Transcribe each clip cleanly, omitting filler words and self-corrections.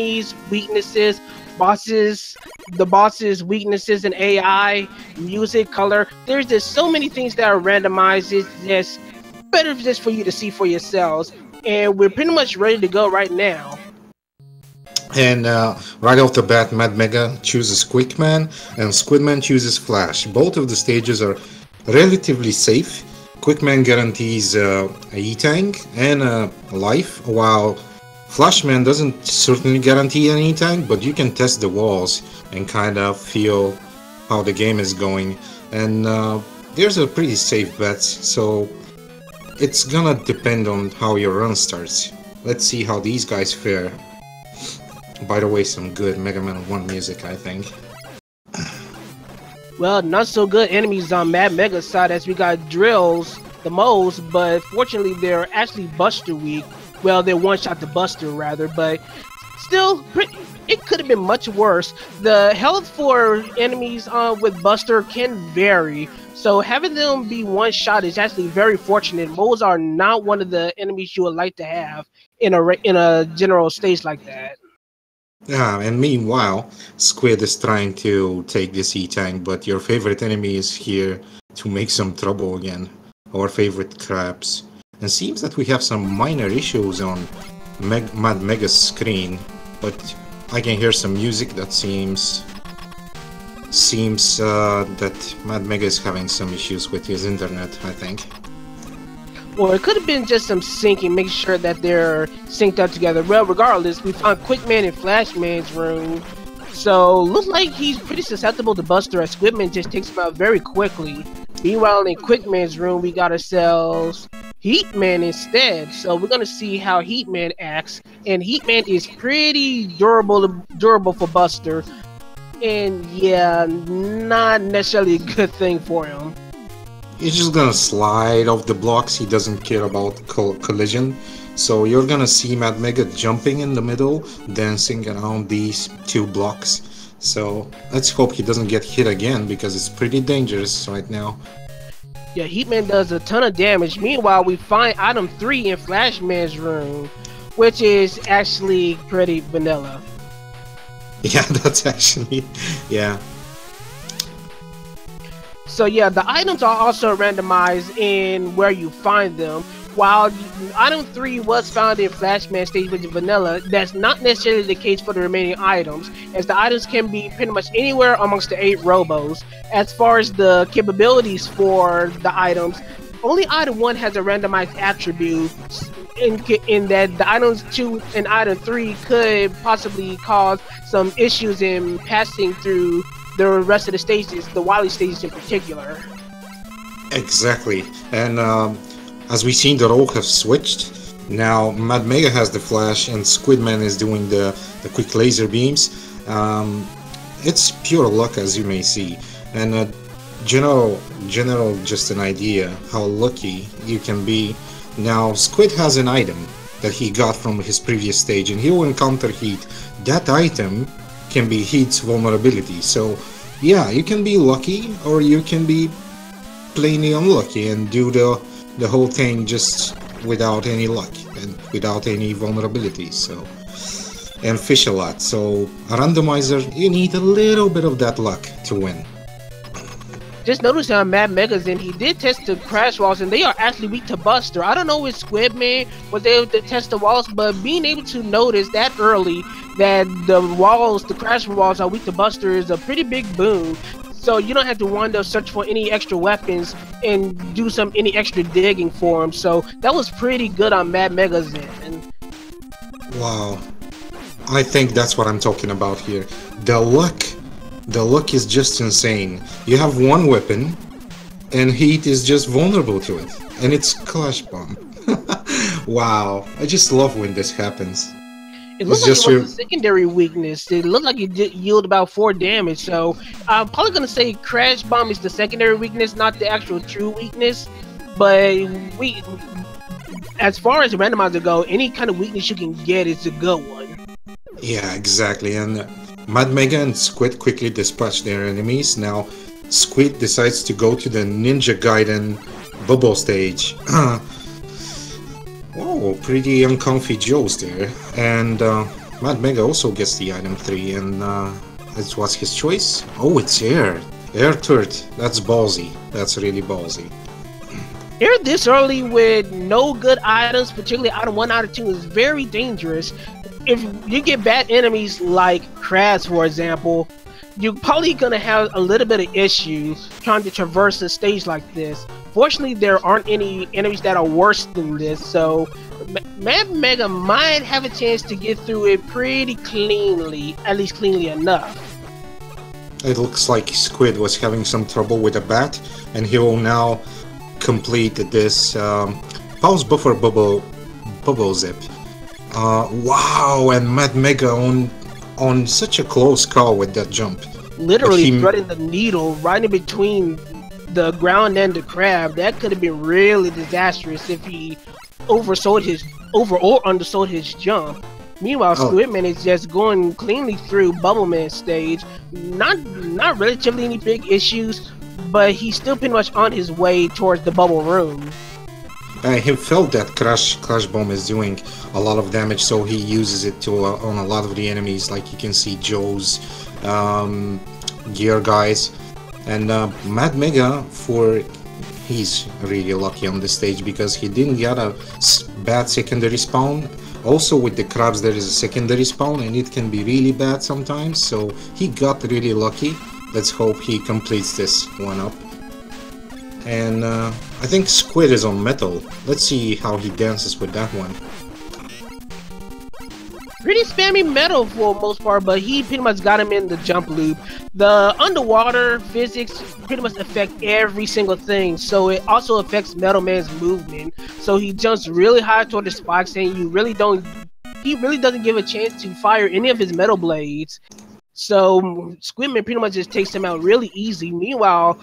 enemies, weaknesses, bosses, the boss's weaknesses and AI, music, color. There's just so many things that are randomized. It's just better just for you to see for yourselves. And we're pretty much ready to go right now. And right off the bat, MadMega chooses Quickman, and Squidman chooses Flash. Both of the stages are relatively safe. Quickman guarantees a E-Tank and a life, while Flashman doesn't certainly guarantee an E-Tank, but you can test the walls and kind of feel how the game is going. And there's a pretty safe bets, so it's gonna depend on how your run starts. Let's see how these guys fare. By the way, some good Mega Man 1 music, I think. Well, not so good enemies on MadMega's side as we got drills the most, but fortunately they're actually Buster weak. Well, they're one-shot the Buster rather, but still, it could have been much worse. The health for enemies with Buster can vary, so having them be one-shot is actually very fortunate. Moles are not one of the enemies you would like to have in a general stage like that. Yeah, and meanwhile, Squid is trying to take this E-Tank, but your favorite enemy is here to make some trouble again. Our favorite crabs. And seems that we have some minor issues on MadMega's screen, but I can hear some music that seems that MadMega is having some issues with his internet, I think. Or it could have been just some syncing, making sure that they're synced up together. Well, regardless, we found Quickman in Flashman's room. So, looks like he's pretty susceptible to Buster as Squidman just takes him out very quickly. Meanwhile, in Quickman's room, we got ourselves Heatman instead. So, we're going to see how Heatman acts. And Heatman is pretty durable for Buster. And yeah, not necessarily a good thing for him. He's just gonna slide off the blocks. He doesn't care about collision. So you're gonna see MadMega jumping in the middle, dancing around these two blocks. So let's hope he doesn't get hit again, because it's pretty dangerous right now. Yeah, Heatman does a ton of damage. Meanwhile, we find item 3 in Flashman's room, which is actually pretty vanilla. Yeah, that's actually, yeah. So yeah, the items are also randomized in where you find them. While item 3 was found in Flashman stage with vanilla, that's not necessarily the case for the remaining items, as the items can be pretty much anywhere amongst the 8 robos. As far as the capabilities for the items, only item 1 has a randomized attribute in that the items 2 and item 3 could possibly cause some issues in passing through the rest of the stages, the Wily stages in particular. Exactly, and as we've seen, the roles have switched. Now MadMega has the flash and Squidman is doing the quick laser beams. It's pure luck, as you may see, and general just an idea how lucky you can be. Now Squid has an item that he got from his previous stage, and he will encounter heat. That item can be heat's vulnerability. So yeah, you can be lucky or you can be plainly unlucky and do the whole thing just without any luck and without any vulnerability. So, and fish a lot. So a randomizer, you need a little bit of that luck to win. Just notice how MadMega's in, he did test the crash walls and they are actually weak to Buster. I don't know if Squidman was able to test the walls, but being able to notice that early that the crash walls are weak to Buster is a pretty big boon. So you don't have to wander search for any extra weapons and do any extra digging for them. So that was pretty good on MadMega's end. Wow, I think that's what I'm talking about here. The luck is just insane. You have one weapon, and heat is just vulnerable to it, and it's Clash Bomb. Wow, I just love when this happens. It looked like it was a secondary weakness. It looked like it did yield about 4 damage, so I'm probably gonna say Crash Bomb is the secondary weakness, not the actual true weakness. But as far as the randomizer go, any kind of weakness you can get is a good one. Yeah, exactly, and MadMega and Squid quickly dispatch their enemies. Now, Squid decides to go to the Ninja Gaiden bubble stage. Oh, pretty uncomfy Joes there. And MadMega also gets the item 3, and it was his choice. Oh, it's air. Air turret. That's ballsy. That's really ballsy. Air this early with no good items, particularly item 1, item 2, is very dangerous. If you get bad enemies like crabs, for example, you're probably gonna have a little bit of issue trying to traverse a stage like this. Fortunately, there aren't any enemies that are worse than this, so MadMega might have a chance to get through it pretty cleanly, at least cleanly enough. It looks like Squid was having some trouble with a bat, and he will now complete this pause buffer bubble zip. Wow, and MadMega on such a close call with that jump. Literally threading the needle right in between the ground and the crab. That could have been really disastrous if he over or undersold his jump. Meanwhile, Squidman is just going cleanly through Bubbleman's stage. Not relatively any big issues, but he's still pretty much on his way towards the bubble room. He felt that Clash Bomb is doing a lot of damage, so he uses it to on a lot of the enemies, like you can see Joe's gear guys. And MadMega, he's really lucky on this stage because he didn't get a bad secondary spawn. Also with the crabs there is a secondary spawn and it can be really bad sometimes, so he got really lucky. Let's hope he completes this one up. And I think Squid is on metal. Let's see how he dances with that one. Pretty spammy metal for the most part, but he pretty much got him in the jump loop. The underwater physics pretty much affect every single thing, so it also affects Metal Man's movement. So he jumps really high toward the spikes, and he really doesn't give a chance to fire any of his metal blades. So Squidman pretty much just takes him out really easy. Meanwhile,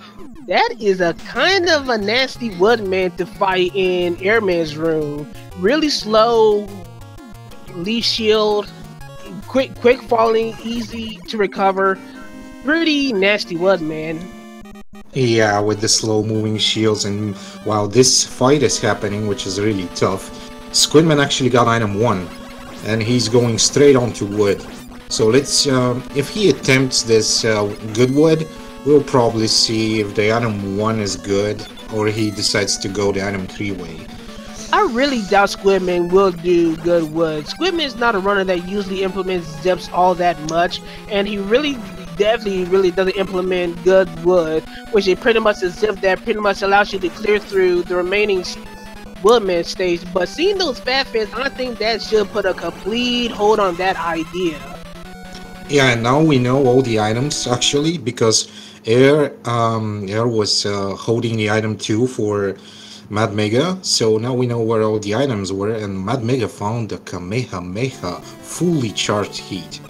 that is a kind of a nasty Woodman to fight in Airman's room. Really slow, leaf shield, quick falling, easy to recover. Pretty nasty Woodman. Yeah, with the slow moving shields, and while this fight is happening, which is really tough, Squidman actually got item 1, and he's going straight onto wood. So let's, if he attempts this good wood, we'll probably see if the item 1 is good, or he decides to go the item 3 way. I really doubt Squidman will do good wood. Squidman is not a runner that usually implements zips all that much, and he definitely doesn't implement good wood, which is pretty much a zip that pretty much allows you to clear through the remaining Woodman stage. But seeing those fat fins, I think that should put a complete hold on that idea. Yeah, and now we know all the items actually, because Air was holding the item 2 for MadMega, so now we know where all the items were, and MadMega found the Kamehameha fully charged heat.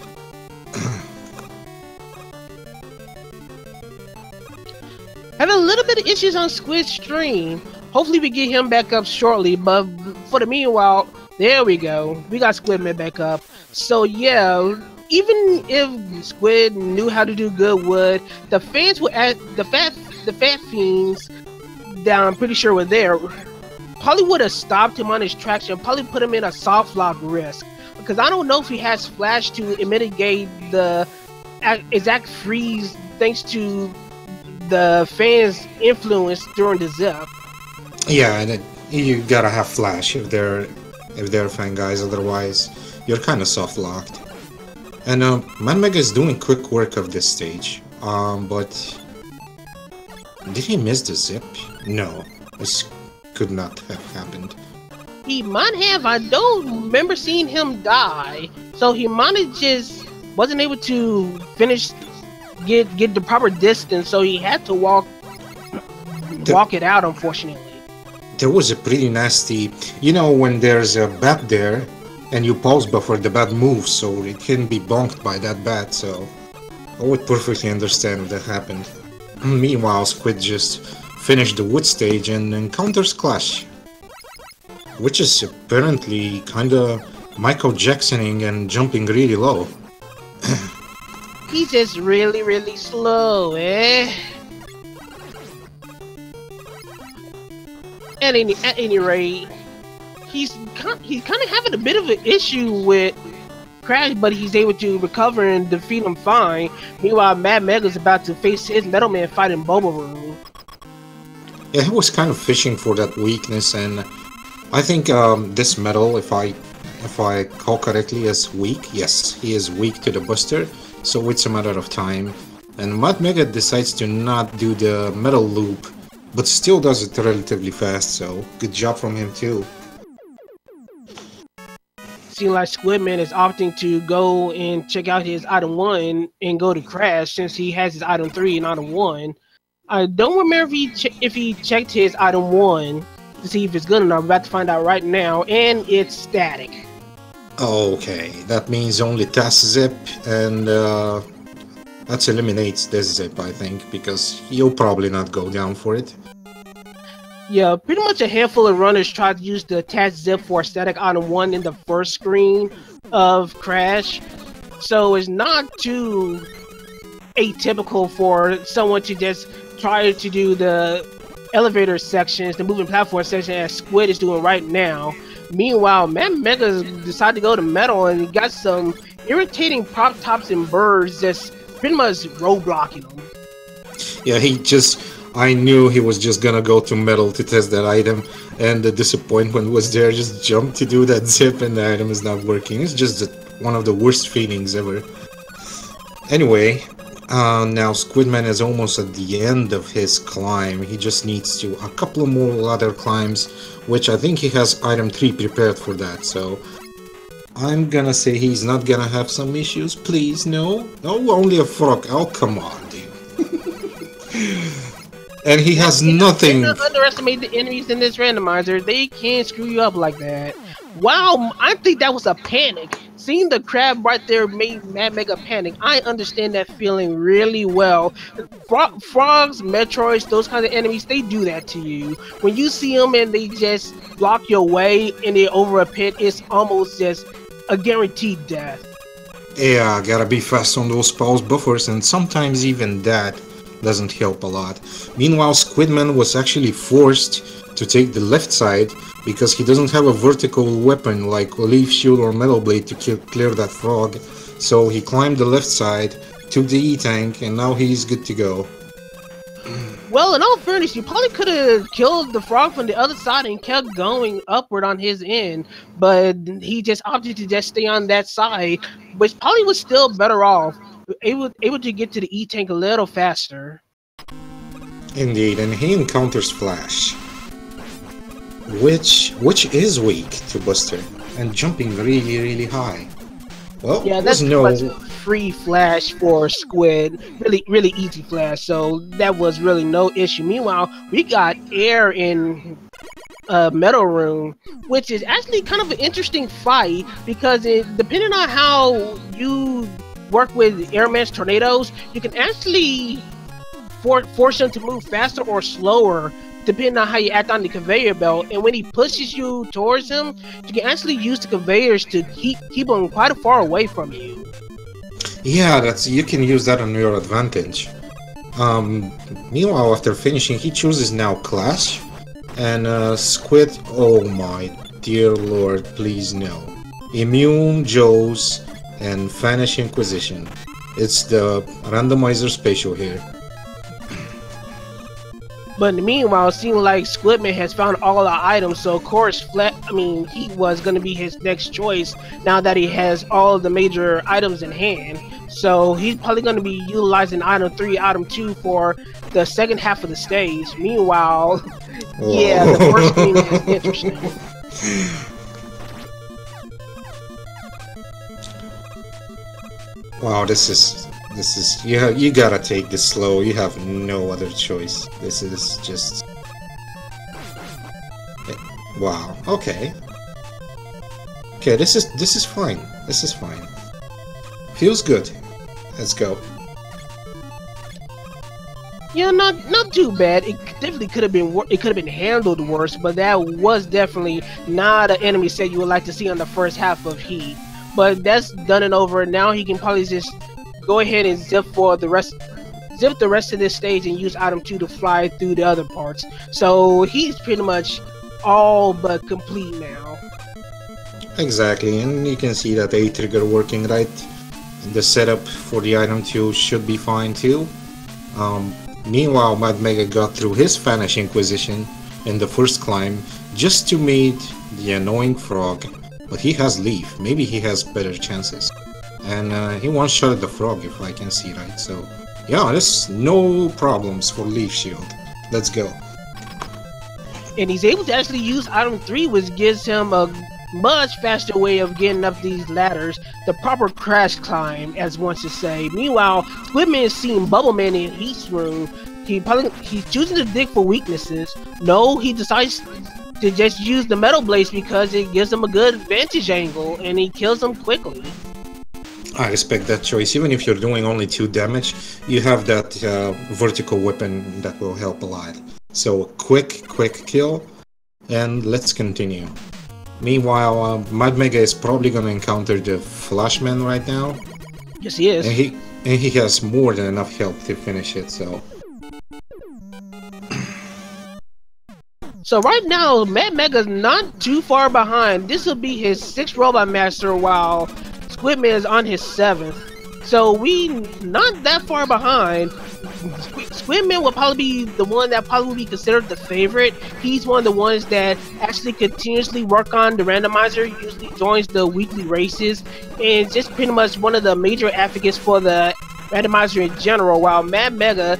Had a little bit of issues on Squid's stream. Hopefully we get him back up shortly, but for the meanwhile, there we go. We got Squidman back up. So yeah, even if Squid knew how to do good wood, the fans were at the fat fiends that I'm pretty sure were there probably would have stopped him on his tracks and probably put him in a soft lock risk, because I don't know if he has flash to mitigate the exact freeze thanks to the fans' influence during the zip. Yeah, and you gotta have flash if they're fan guys, otherwise you're kind of soft locked. And MadMega is doing quick work of this stage, but did he miss the zip? No, this could not have happened. He might have. I don't remember seeing him die, so he might have just wasn't able to finish get the proper distance, so he had to walk it out, unfortunately. There was a pretty nasty, you know, when there's a bat there and you pause buffer, the bat moves, so it can be bonked by that bat, so I would perfectly understand if that happened. Meanwhile, Squid just finished the wood stage and encounters Clash, which is apparently kinda Michael Jacksoning and jumping really low. He's just really slow, eh? At any rate, he's kind of having a bit of an issue with Crash, but he's able to recover and defeat him fine. Meanwhile, Mad Mega's about to face his Metal Man fight in Bubble Room. Yeah, he was kind of fishing for that weakness, and I think this metal, if I call correctly, is weak. Yes, he is weak to the Buster, so it's a matter of time. And MadMega decides to not do the metal loop, but still does it relatively fast, so good job from him too. Seems like Squidman is opting to go and check out his item 1 and go to Crash since he has his item 3 and item 1. I don't remember if he checked his item 1 to see if it's good enough. I'm about to find out right now, and it's static. Okay, that means only Task Zip, and that eliminates this Zip, I think, because he'll probably not go down for it. Yeah, pretty much a handful of runners tried to use the attach zip for static item 1 in the first screen of Crash, so it's not too atypical for someone to just try to do the elevator sections, the moving platform section, as Squid is doing right now. Meanwhile, MadMega decided to go to metal, and he got some irritating prop tops and birds just pretty much roadblocking him. Yeah, I knew he was just gonna go to metal to test that item, and the disappointment was there. Just jumped to do that zip and the item is not working. It's just one of the worst feelings ever. Anyway, now Squidman is almost at the end of his climb. He just needs to a couple more ladder climbs, which I think he has item 3 prepared for that, so I'm gonna say he's not gonna have some issues. Please, no? No, only a frog. Oh, come on, dude. And he has nothing. Do not underestimate the enemies in this randomizer. They can't screw you up like that. Wow, I think that was a panic. Seeing the crab right there made MadMega panic. I understand that feeling really well. Frogs, Metroids, those kind of enemies, they do that to you. When you see them and they just block your way and they're over a pit, it's almost just a guaranteed death. Yeah, gotta be fast on those pulse buffers, and sometimes even that doesn't help a lot. Meanwhile, Squidman was actually forced to take the left side because he doesn't have a vertical weapon like a leaf shield or metal blade to clear that frog. So he climbed the left side, took the E-tank, and now he's good to go. Well, in all fairness, you probably could have killed the frog from the other side and kept going upward on his end, but he just opted to just stay on that side, which probably was still better off. Able to get to the E-tank a little faster. Indeed, and he encounters Flash, which is weak to Buster and jumping really high. Well, yeah, that's no free Flash for Squid. Really easy Flash, so that was really no issue. Meanwhile, we got Air in Metal Room, which is actually kind of an interesting fight because depending on how you work with Airman's tornadoes, you can actually force him to move faster or slower depending on how you act on the conveyor belt. And when he pushes you towards him, you can actually use the conveyors to keep him quite far away from you. Yeah, you can use that on your advantage. Meanwhile, after finishing, he chooses now Clash and Squid. Oh my dear lord, please no. Immune, Joe's, and Vanish Inquisition. It's the Randomizer special here. But in the meanwhile, it seems like Squidman has found all the items, so of course, he was going to be his next choice now that he has all of the major items in hand. So he's probably going to be utilizing item 3, item 2 for the second half of the stage. Meanwhile, yeah, the first screen is interesting. Wow, this is you gotta take this slow. You have no other choice. This is just wow. Okay, this is fine. This is fine. Feels good. Let's go. Yeah, not too bad. It definitely could have been handled worse, but that was definitely not an enemy set you would like to see on the first half of Heat. But that's done and over. Now he can probably just go ahead and zip the rest of this stage and use item 2 to fly through the other parts. So he's pretty much all but complete now. Exactly, and you can see that A trigger working right. The setup for the item 2 should be fine too. Meanwhile, MadMega got through his Vanish Inquisition in the first climb just to meet the annoying frog. But he has Leaf, maybe he has better chances. And he one-shotted the frog if I can see right, so yeah, there's no problems for Leaf Shield. Let's go. And he's able to actually use item 3, which gives him a much faster way of getting up these ladders, the proper crash climb, as one should say. Meanwhile, Squidman is seeing Bubbleman in Heat's room. He's choosing to dig for weaknesses. No, he decides to just use the Metal Blades because it gives him a good vantage angle, and he kills him quickly. I respect that choice. Even if you're doing only 2 damage, you have that vertical weapon that will help a lot. So quick kill, and let's continue. Meanwhile, MadMega is probably gonna encounter the Flashman right now. Yes, he is. And he has more than enough health to finish it, so... So right now, MadMega's not too far behind. This will be his 6th Robot Master, while Squidman is on his 7th. So we not that far behind. Squidman will probably be the one that probably will be considered the favorite. He's one of the ones that actually continuously work on the randomizer, usually joins the weekly races, and just pretty much one of the major advocates for the randomizer in general. While MadMega,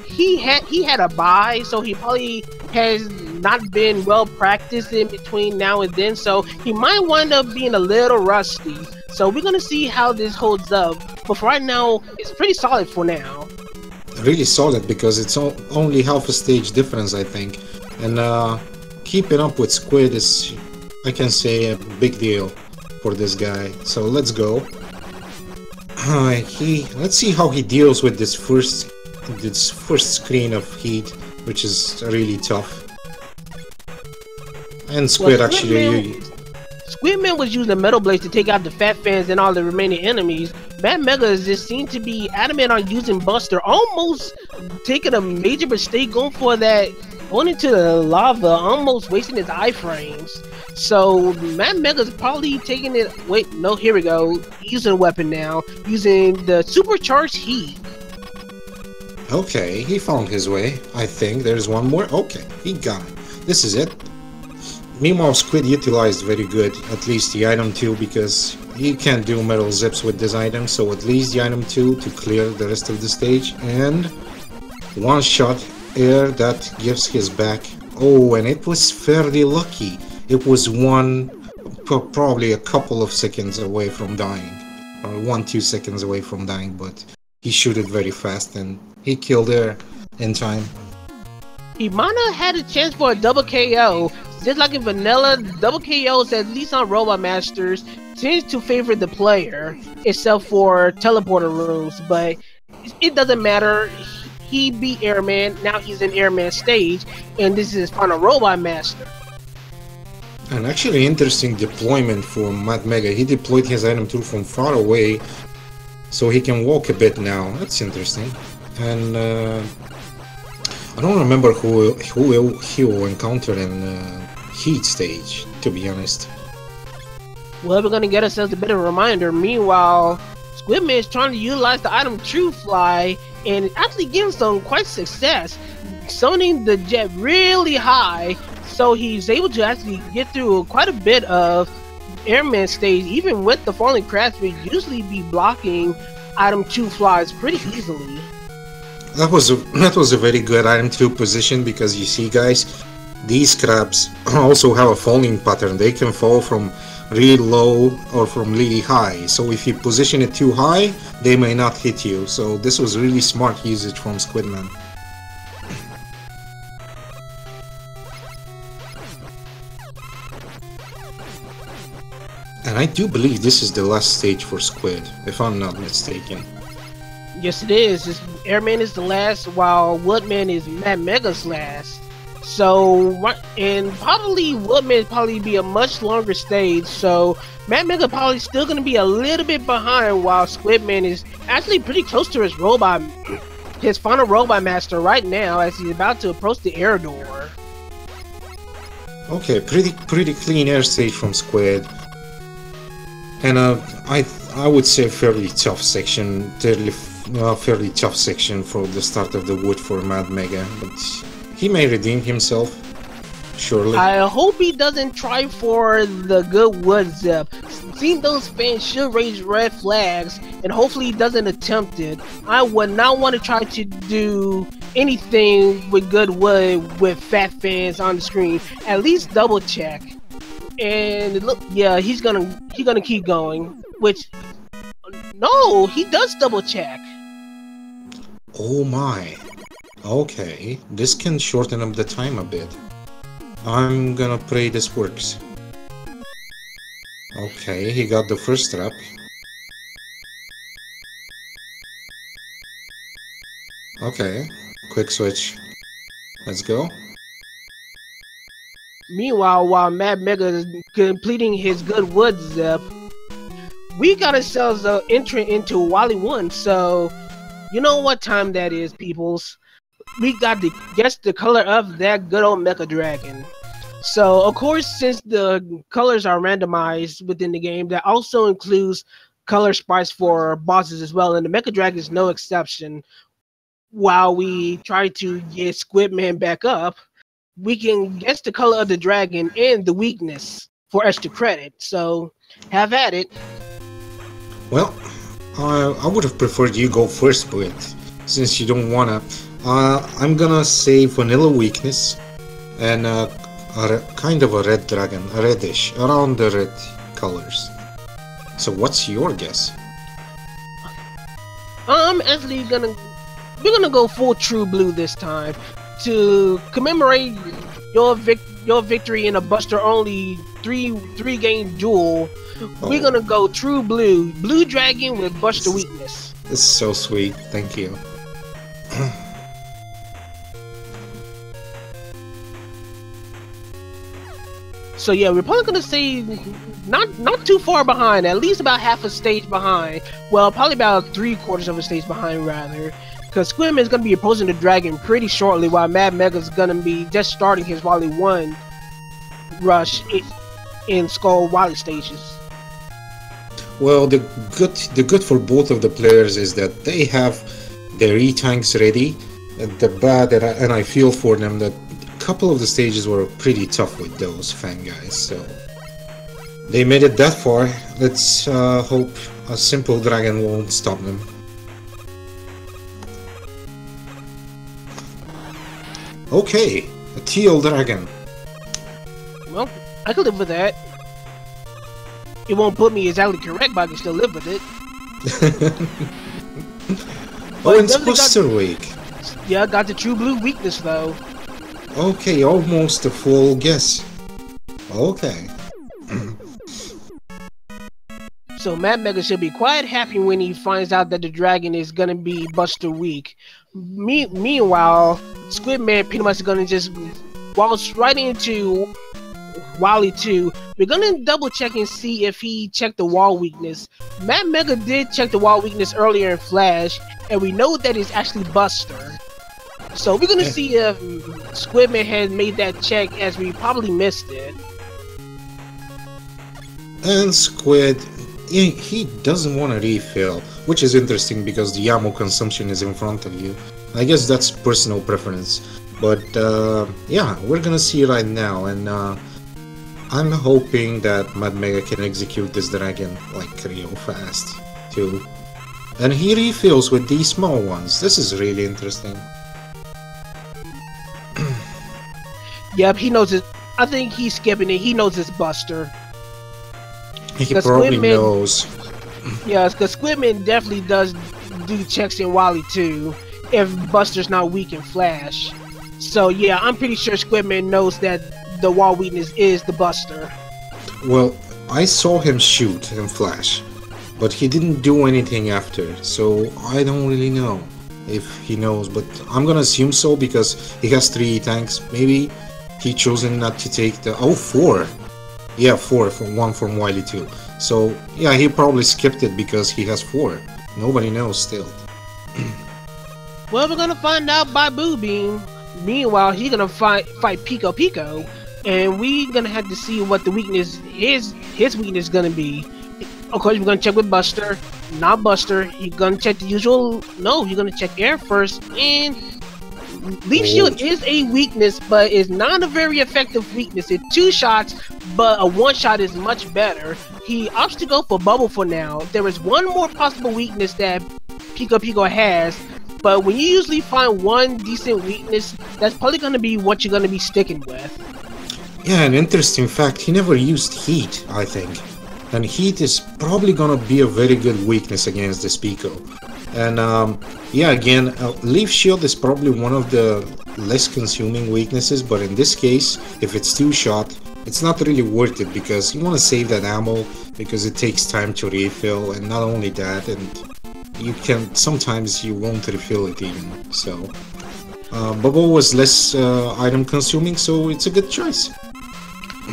he had a bye, so he probably has not been well practiced in between now and then, so he might wind up being a little rusty. So we're gonna see how this holds up, but for right now, it's pretty solid for now. Really solid, because it's only half a stage difference, I think. And keeping up with Squid is, I can say, a big deal for this guy. So let's go. Let's see how he deals with this first screen of heat, which is really tough. And Squid Squidman was using the Metal Blades to take out the Fat Fans and all the remaining enemies. MadMega just seemed to be adamant on using Buster, almost taking a major mistake going for that, going into the lava, almost wasting his iframes. So MadMega's probably taking it. Wait, no, here we go. Using a weapon now, using the supercharged heat. Okay, he found his way. I think there's one more. Okay, he got it. This is it. Meanwhile, Squid utilized very good, at least the item 2, because he can't do metal zips with this item, so at least the item 2 to clear the rest of the stage, and one shot air that gives his back. Oh, and it was fairly lucky. It was probably a couple of seconds away from dying, or 1-2 seconds away from dying, but he shot it very fast and he killed air in time. He might have had a chance for a double KO. Just like in vanilla, double KOs, at least on Robot Masters, tends to favor the player, except for teleporter rooms, but it doesn't matter. He beat Airman, now he's in Airman stage, and this is his final Robot Master. An actually interesting deployment for MadMega. He deployed his item 2 from far away, so he can walk a bit now. That's interesting. And I don't remember who he will encounter in Heat stage, to be honest. Well, we're gonna get ourselves a bit of a reminder. Meanwhile, Squidman is trying to utilize the item True Fly and actually getting some quite success, summoning the jet really high, so he's able to actually get through quite a bit of Airman stage. Even with the falling crabs, we usually be blocking item 2 flies pretty easily. That was a very good item 2 position, because you see, guys, these crabs also have a falling pattern. They can fall from really low or from really high. So if you position it too high, they may not hit you. So this was really smart usage from Squidman. And I do believe this is the last stage for Squid, if I'm not mistaken. Yes, it is. Airman is the last, while Woodman is MadMega's last. So, and probably Woodman probably be a much longer stage. So, MadMega probably still going to be a little bit behind, while Squidman is actually pretty close to his final Robot Master right now, as he's about to approach the air door. Okay, pretty clean air stage from Squid. And I would say fairly tough section, fairly tough section for the start of the wood for Mad Mega, but he may redeem himself, surely. I hope he doesn't try for the good wood zip. Seeing those fans should raise red flags, and hopefully he doesn't attempt it. I would not want to try to do anything with good wood with fat fans on the screen. At least double check. And look, yeah, he's gonna keep going. Which, no, he does double check. Oh my. Okay, this can shorten up the time a bit. I'm gonna pray this works. Okay, he got the first trap. Okay, quick switch. Let's go. Meanwhile, while Mad Mega is completing his good wood zip, we got ourselves an entrant into Wally 1, so you know what time that is, peoples. We got to guess the color of that good old Mecha Dragon. So, of course, since the colors are randomized within the game, that also includes color sprites for bosses as well, and the Mecha Dragon is no exception. While we try to get Squidman back up, we can guess the color of the dragon and the weakness for extra credit. So, have at it. Well, I would have preferred you go first, but since you don't wanna, I'm gonna say vanilla weakness and kind of a red dragon, a reddish, around the red colors. So what's your guess? I'm actually we're gonna go full true blue this time to commemorate your victory in a Buster only three game duel. Oh. We're gonna go true blue dragon with Buster weakness. This is so sweet, thank you. So yeah, we're probably gonna say not too far behind, at least about half a stage behind. Well, probably about 3/4 of a stage behind rather, because Squidman is gonna be opposing the dragon pretty shortly, while Mad Mega is gonna be just starting his Wally 1 rush in Skull Wally stages. Well, the good for both of the players is that they have their E-tanks ready. The bad, and I feel for them that a couple of the stages were pretty tough with those fan guys, so they made it that far. Let's hope a simple dragon won't stop them. Okay, a teal dragon. Well, I can live with that. It won't put me exactly correct, but I can still live with it. Oh, and Buster weak. Yeah, got the true blue weakness though. Okay, almost a full guess. Okay. So Mad Mega should be quite happy when he finds out that the dragon is gonna be Buster weak. Meanwhile, Squidman pretty much is gonna just waltz right into Wally 2. We're gonna double check and see if he checked the wall weakness. Mad Mega did check the wall weakness earlier in Flash, and we know that it's actually Buster. So we're gonna see if Squidman had made that check, as we probably missed it. And Squid, he doesn't want to refill, which is interesting because the ammo consumption is in front of you. I guess that's personal preference, but yeah, we're gonna see right now, and I'm hoping that Mad Mega can execute this dragon like real fast too. And he refills with these small ones. This is really interesting. Yep, he knows it. I think he's skipping it. He knows it's Buster. He probably knows. Yeah, because Squidman definitely does do checks in Wally 2 if Buster's not weak in Flash. So yeah, I'm pretty sure Squidman knows that the wall weakness is the Buster. Well, I saw him shoot in Flash, but he didn't do anything after, so I don't really know if he knows, but I'm gonna assume so because he has 3 tanks. Maybe he chosen not to take the... Oh, 4! Yeah, 4, from 1 from Wily 2. So, yeah, he probably skipped it because he has 4. Nobody knows still. Well, we're gonna find out by Boo Beam. Meanwhile, he's gonna fight Pico Pico, and we gonna have to see what the weakness his weakness is gonna be. Of course, we're gonna check with Buster, not Buster. You're gonna check the usual. No, you're gonna check air first. And Leaf Shield is a weakness, but it's not a very effective weakness. It's 2 shots, but a 1 shot is much better. He opts to go for Bubble for now. There is one more possible weakness that Pico has, but when you usually find one decent weakness, that's probably gonna be what you're gonna be sticking with. Yeah, an interesting fact, he never used Heat, I think. And Heat is probably gonna be a very good weakness against this Pico. And yeah, again, Leaf Shield is probably one of the less consuming weaknesses, but in this case, if it's 2 shot, it's not really worth it because you want to save that ammo because it takes time to refill, and not only that, and you can sometimes you won't refill it even. So Bubble was less item consuming, so it's a good choice.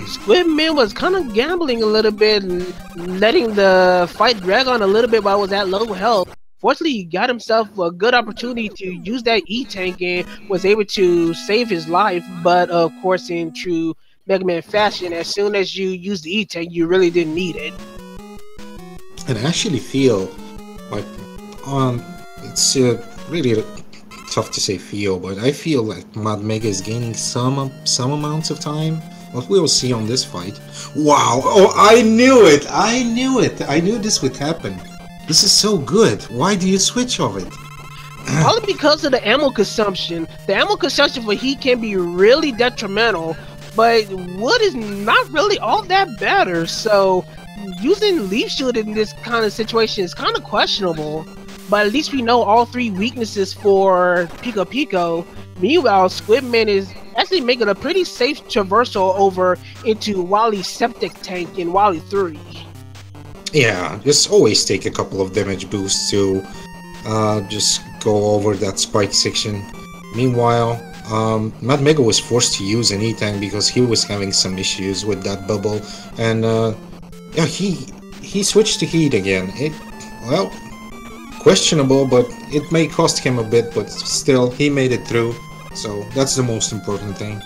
Squidman was kind of gambling a little bit and letting the fight drag on a little bit while it was at low health. Fortunately, he got himself a good opportunity to use that E-Tank and was able to save his life, but of course in true Mega Man fashion, as soon as you use the E-Tank, you really didn't need it. And I actually feel like it's really tough to say feel, but I feel like MadMega is gaining some amounts of time. What we'll see on this fight. Wow! Oh, I knew it! I knew it! I knew this would happen. This is so good. Why do you switch of it? Probably because of the ammo consumption. The ammo consumption for Heat can be really detrimental, but wood is not really all that better. So using Leaf Shield in this kind of situation is kind of questionable. But at least we know all 3 weaknesses for Pico. Meanwhile, Squidman is actually making a pretty safe traversal over into Wally's Septic Tank in Wally 3. Yeah, just always take a couple of damage boosts to just go over that spike section. Meanwhile, MadMega was forced to use an E-Tank because he was having some issues with that bubble, and yeah, he switched to Heat again. Well, questionable, but it may cost him a bit, but still, he made it through, so that's the most important thing.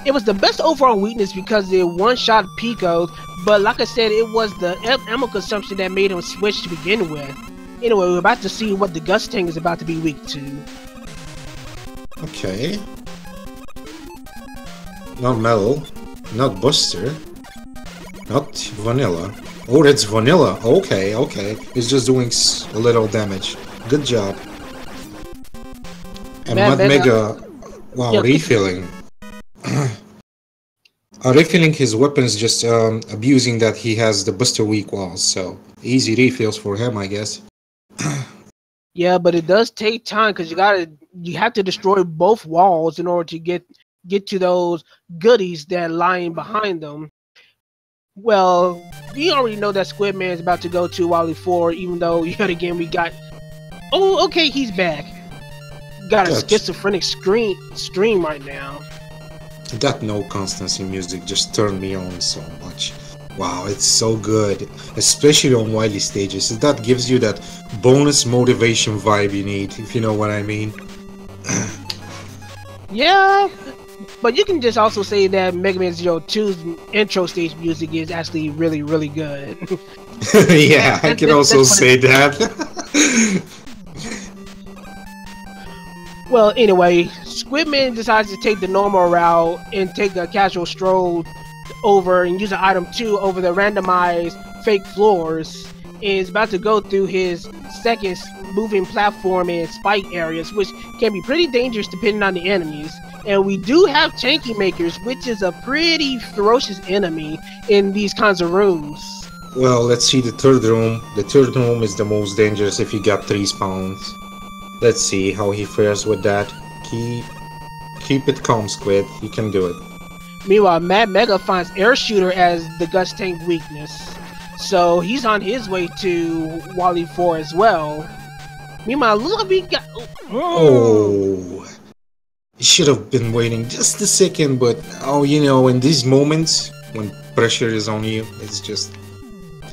It was the best overall weakness because it one-shot Pico, but like I said, it was the ammo consumption that made him switch to begin with. Anyway, we're about to see what the Gust Tank is about to be weak to. Okay. Not Metal, not Buster, not Vanilla. Oh, that's Vanilla. Okay. It's just doing a little damage. Good job. And MadMega, wow, yeah, refilling. Refilling his weapons, just abusing that he has the Buster weak walls, so easy refills for him, I guess. Yeah, but it does take time because you have to destroy both walls in order to get to those goodies that are lying behind them. Well, we already know that Squidman is about to go to Wally 4, even though yet again we got... Oh, okay, he's back. Got a schizophrenic stream right now. That no constancy music just turned me on so much. Wow, it's so good, especially on Wily stages. That gives you that bonus motivation vibe you need, if you know what I mean. Yeah, but you can just also say that Mega Man 02's intro stage music is actually really, really good. Yeah, I can also say that. Well, anyway, Squidman decides to take the normal route and take a casual stroll over and use an item 2 over the randomized fake floors. And is about to go through his second moving platform and spike areas, which can be pretty dangerous depending on the enemies. And we do have Chanky Makers, which is a pretty ferocious enemy in these kinds of rooms. Well, let's see the third room. The third room is the most dangerous if you got 3 spawns. Let's see how he fares with that. Keep it calm, Squid. You can do it. Meanwhile, MadMega finds Air Shooter as the Gust Tank weakness. So he's on his way to Wally 4 as well. Meanwhile, look, we got... Oh! You should have been waiting just a second, but... Oh, you know, in these moments, when pressure is on you, it's just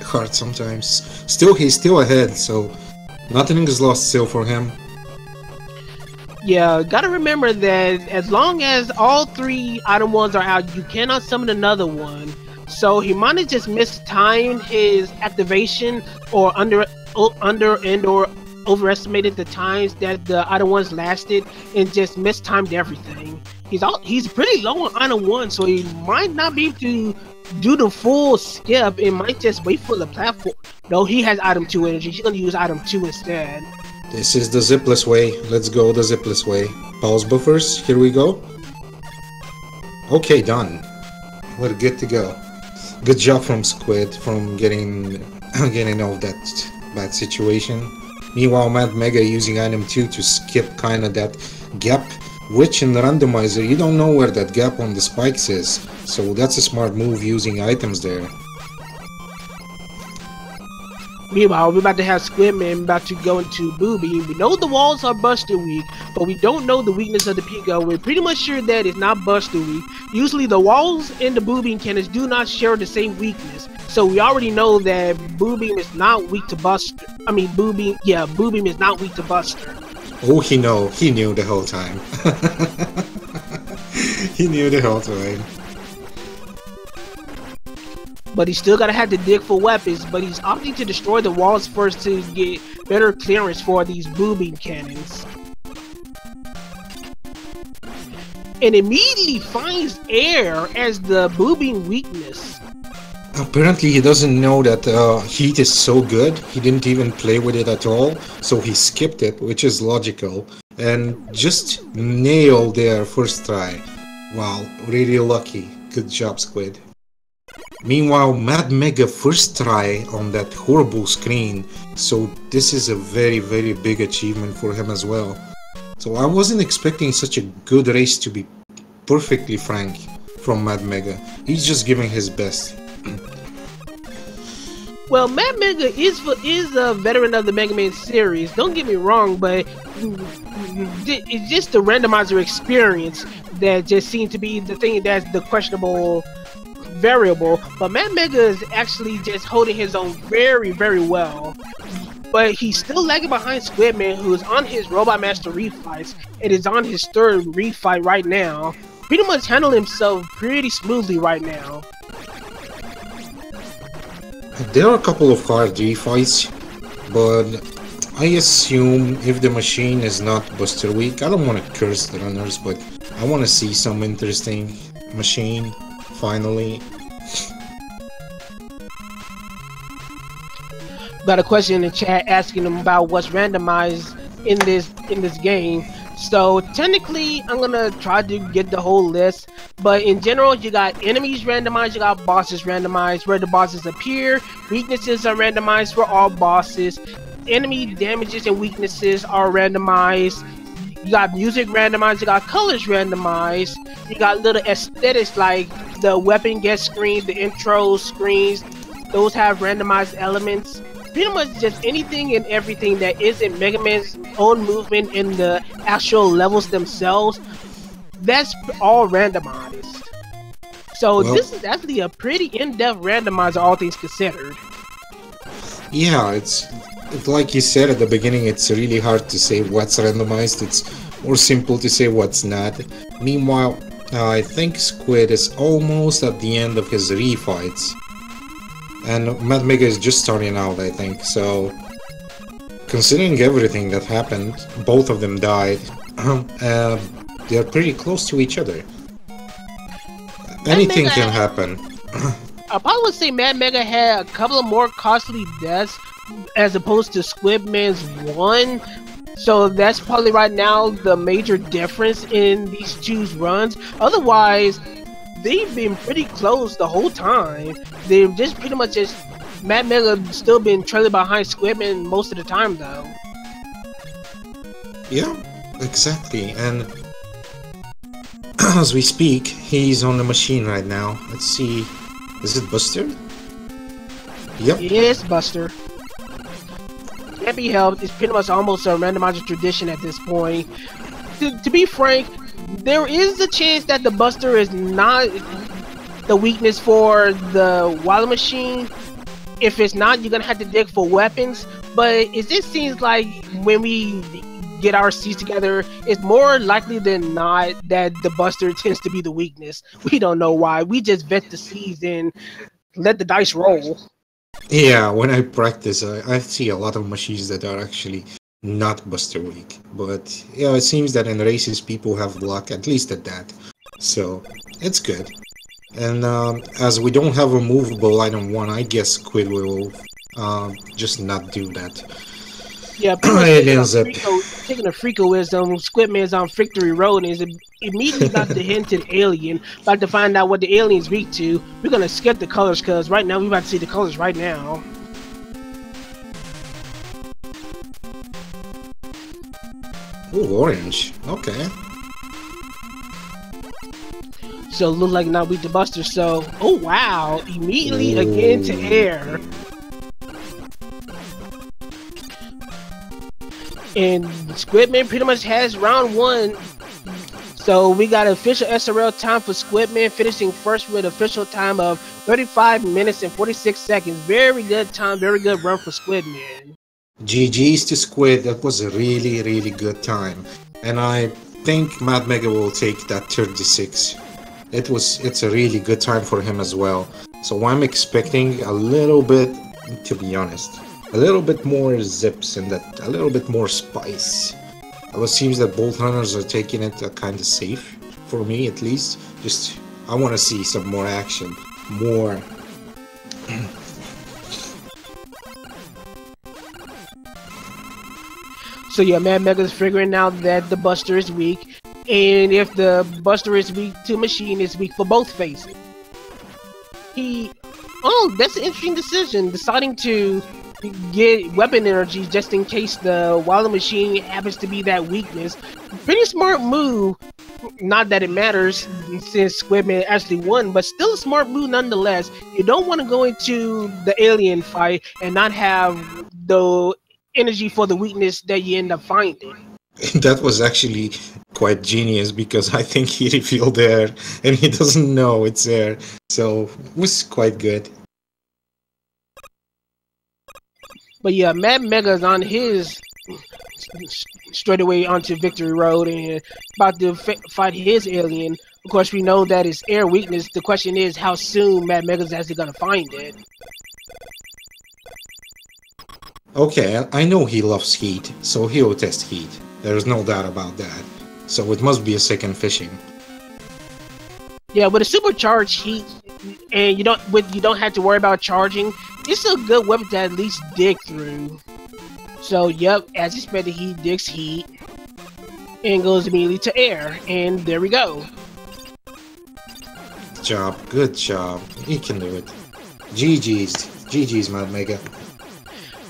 hard sometimes. Still, he's still ahead, so... Nothing is lost still for him. Yeah, gotta remember that as long as all 3 item 1s are out, you cannot summon another one. So he might have just mistimed his activation or or overestimated the times that the item ones lasted and just mistimed everything. He's pretty low on item 1, so he might not be able to do the full skip and might just wait for the platform. No, he has item 2 energy. He's gonna use item 2 instead. This is the zipless way. Let's go the zipless way. Pause buffers. Here we go. Okay, done. We're good to go. Good job from Squid from getting out of that bad situation. Meanwhile, MadMega using item 2 to skip kinda that gap, which in the randomizer you don't know where that gap on the spikes is, so that's a smart move using items there. Meanwhile, we're about to have Squidman about to go into Booby. We know the walls are Buster weak, but we don't know the weakness of the Pico. We're pretty much sure that it's not Buster weak. Usually the walls and the Boo Beam cannons do not share the same weakness. So we already know that Boo Beam is not weak to Buster. Boo Beam is not weak to Buster. Oh, he knew the whole time. He knew the whole time. But he's still gonna have to dig for weapons, but he's opting to destroy the walls first to get better clearance for these Boo Beam cannons. And immediately finds air as the Boo Beam weakness. Apparently he doesn't know that heat is so good, he didn't even play with it at all, so he skipped it, which is logical, and just nailed their first try. Wow, really lucky. Good job, Squid. Meanwhile, MadMega first try on that horrible screen, so this is a very big achievement for him as well. So I wasn't expecting such a good race, to be perfectly frank, from MadMega. He's just giving his best. Well, MadMega is a veteran of the Mega Man series, don't get me wrong, but it's just the randomizer experience that just seems to be the thing that's the questionable variable. But MadMega is actually just holding his own very well. But he's still lagging behind Squidman, who's on his Robot Master refights. It is on his third refight right now. Pretty much handling himself pretty smoothly right now. There are a couple of hard refights, but I assume if the machine is not Buster weak, I don't want to curse the runners, but I want to see some interesting machine, finally. Got a question in the chat asking them about what's randomized in this game. So technically, I'm gonna try to get the whole list, but in general, you got enemies randomized, you got bosses randomized, where the bosses appear. Weaknesses are randomized for all bosses. Enemy damages and weaknesses are randomized. You got music randomized, you got colors randomized, you got little aesthetics like the weapon guest screen, the intro screens, those have randomized elements. Pretty much just anything and everything that isn't Mega Man's own movement in the actual levels themselves, that's all randomized. So well, this is actually a pretty in-depth randomizer, all things considered. Yeah, it's like you said at the beginning, it's really hard to say what's randomized. It's more simple to say what's not. Meanwhile, I think Squid is almost at the end of his refights. And MadMega is just starting out, I think, so considering everything that happened, both of them died, they're pretty close to each other. Anything can happen. I probably would say MadMega had a couple of more costly deaths as opposed to Squidman's one, so that's probably right now the major difference in these two runs. Otherwise, they've been pretty close the whole time. They've just pretty much just MadMega still been trailing behind Squidman most of the time though. Yeah, exactly. And as we speak, he's on the machine right now. Let's see. Is it Buster? Yep. Yes, Buster. Can't be helped. It's pretty much almost a randomizer tradition at this point. To be frank, there is a chance that the Buster is not the weakness for the Wild Machine. If it's not, you're gonna have to dig for weapons. But it just seems like when we get our seats together, it's more likely than not that the Buster tends to be the weakness. We don't know why. We just vet the seeds and let the dice roll. Yeah, when I practice, I see a lot of machines that are actually not Buster weak. But yeah, it seems that in races people have luck, at least at that. So it's good. And as we don't have a movable item 1, I guess Squid will just not do that. Yeah, pretty much Alien Zip. taking a freak of wisdom. Squidman's on Victory Road and is immediately about to hint to the alien, about to find out what the alien's weak to. We're gonna skip the colors because right now we're about to see the colors right now. Ooh, orange. Okay. So look like not weak to Buster. So, oh wow, immediately again to air. And Squidman pretty much has round 1. So we got official SRL time for Squidman, finishing first with official time of 35 minutes and 46 seconds. Very good time, very good run for Squidman. GG's to Squid, that was a really, really good time. And I think MadMega will take that 36. It's a really good time for him as well. So I'm expecting a little bit, to be honest, a little bit more zips and that a little bit more spice. It seems that both runners are taking it kind of safe, for me at least. Just, I want to see some more action, more. So yeah, MadMega's figuring out that the Buster is weak, and if the Buster is weak to Machine, it's weak for both faces. That's an interesting decision, deciding to get weapon energy just in case while the Machine happens to be that weakness. Pretty smart move. Not that it matters since Squidman actually won, but still a smart move nonetheless. You don't want to go into the alien fight and not have the energy for the weakness that you end up finding. That was actually quite genius because I think he revealed there and he doesn't know it's there. So it was quite good. But yeah, MadMega's on his straight away onto Victory Road and about to fight his alien. Of course, we know that it's air weakness. The question is how soon MadMega's actually gonna find it. Okay, I know he loves heat, so he'll test heat. There's no doubt about that. So it must be a second fishing. Yeah, with a supercharged heat, and you don't have to worry about charging. It's a good weapon to at least dig through. So yep, as expected, he digs heat and goes immediately to air, and there we go. Good job. He can do it. GG's, MadMega.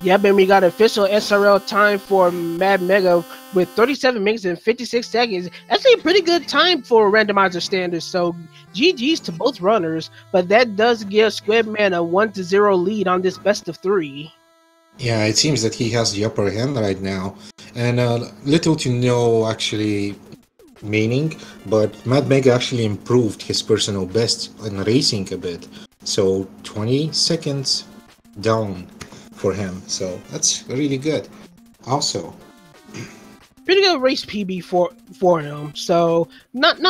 Yep, and we got official SRL time for MadMega with 37 minutes and 56 seconds. That's a pretty good time for randomizer standards, so GG's to both runners, but that does give Squidman a 1-0 lead on this best of 3. Yeah, it seems that he has the upper hand right now, and little to no actually meaning, but MadMega actually improved his personal best in racing a bit, so 20 seconds down for him, so that's really good. Also, pretty good race PB for him, so not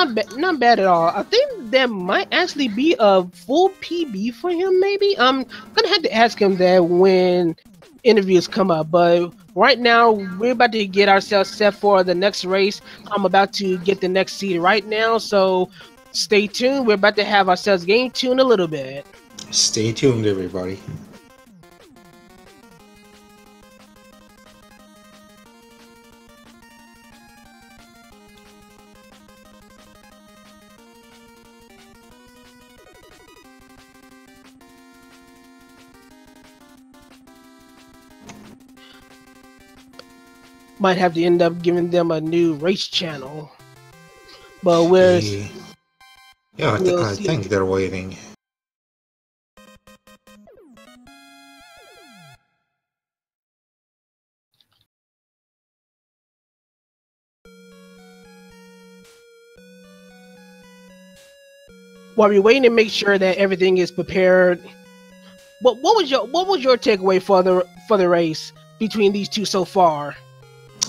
bad at all. I think that might actually be a full PB for him. Maybe I'm gonna have to ask him that when interviews come up. But right now we're about to get ourselves set for the next race. I'm about to get the next seed right now, so stay tuned. We're about to have ourselves game tuned a little bit. Stay tuned, everybody. Might have to end up giving them a new race channel, but I think they're waiting. While we're waiting to make sure that everything is prepared, what was your takeaway for the race between these two so far?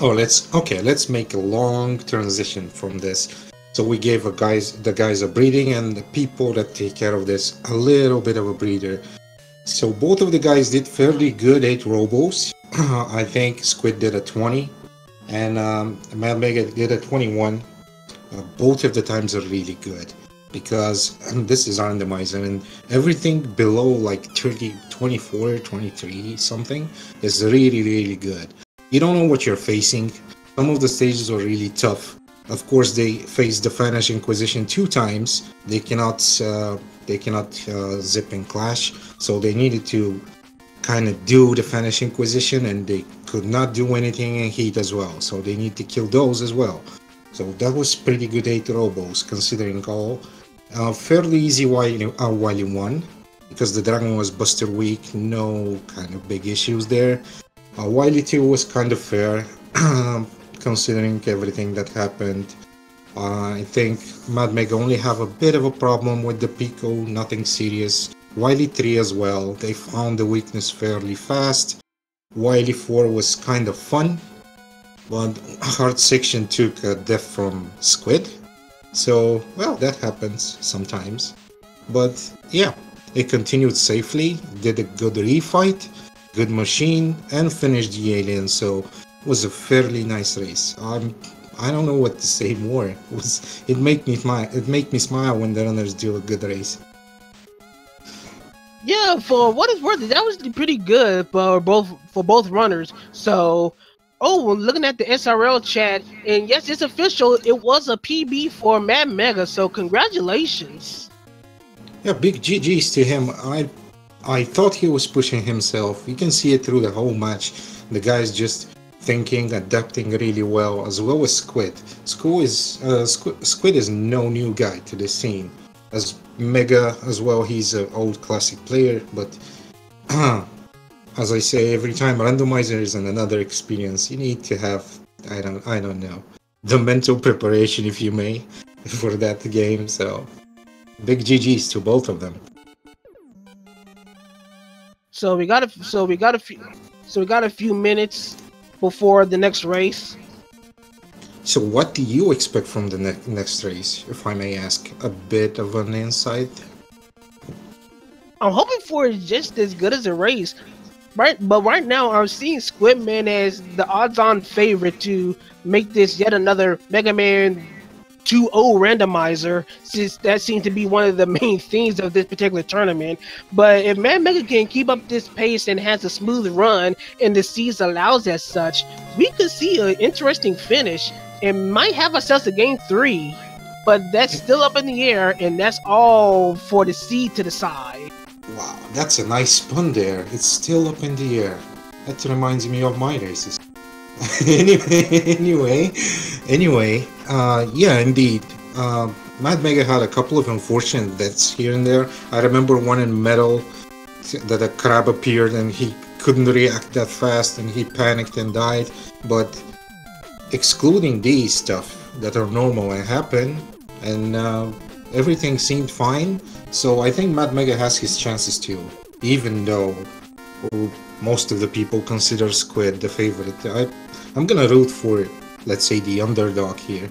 Oh, let's make a long transition from this. So we gave the guys a breeding, and the people that take care of this a little bit of a breeder. So both of the guys did fairly good 8 robos. I think Squid did a 20, and MadMega did a 21. Both of the times are really good because this is randomizer, and everything below like 30, 24, 23 something is really good. You don't know what you're facing. Some of the stages are really tough. Of course, they faced the Vanish Inquisition 2 times. They cannot zip and clash, so they needed to kind of do the Vanish Inquisition, and they could not do anything in heat as well. So they need to kill those as well. So that was pretty good 8 robos considering all. Fairly easy while you won, because the dragon was buster weak, no kind of big issues there. Wily 2 was kind of fair, considering everything that happened. I think MadMega only have a bit of a problem with the Pico, nothing serious. Wily 3 as well, they found the weakness fairly fast. Wily 4 was kind of fun, but Hard Section took a death from Squid. So, well, that happens sometimes. But yeah, it continued safely, did a good refight, good machine, and finished the alien, so it was a fairly nice race. I don't know what to say more. It make me smile when the runners do a good race. Yeah, for what it's worth, that was pretty good for both runners. So, oh, looking at the SRL chat, and yes, it's official. It was a PB for MadMega. So, congratulations. Yeah, big GGs to him. I thought he was pushing himself. You can see it through the whole match. The guy's just thinking, adapting really well as Squid. Squid is no new guy to the scene. As Mega as well, he's an old classic player, but as I say every time, Randomizer is another experience. You need to have, I don't know, the mental preparation, if you may, for that game. So big GGs to both of them. So we got a few minutes before the next race. So what do you expect from the next race, if I may ask? A bit of an insight? I'm hoping for just as good as a race. But right now I'm seeing Squidman as the odds-on favorite to make this yet another Mega Man 2-0 randomizer, since that seems to be one of the main themes of this particular tournament. But if MadMega can keep up this pace and has a smooth run, and the seeds allows as such, we could see an interesting finish and might have ourselves a game 3. But that's still up in the air, and that's all for the seed to decide. Wow, that's a nice pun there. It's still up in the air. That reminds me of my races. anyway, yeah, indeed. MadMega had a couple of unfortunate deaths here and there. I remember one in Metal, that a crab appeared and he couldn't react that fast and he panicked and died. But excluding these stuff that are normal and happen, and everything seemed fine. So I think MadMega has his chances too, even though most of the people consider Squid the favorite. I'm gonna root for, let's say, the underdog here.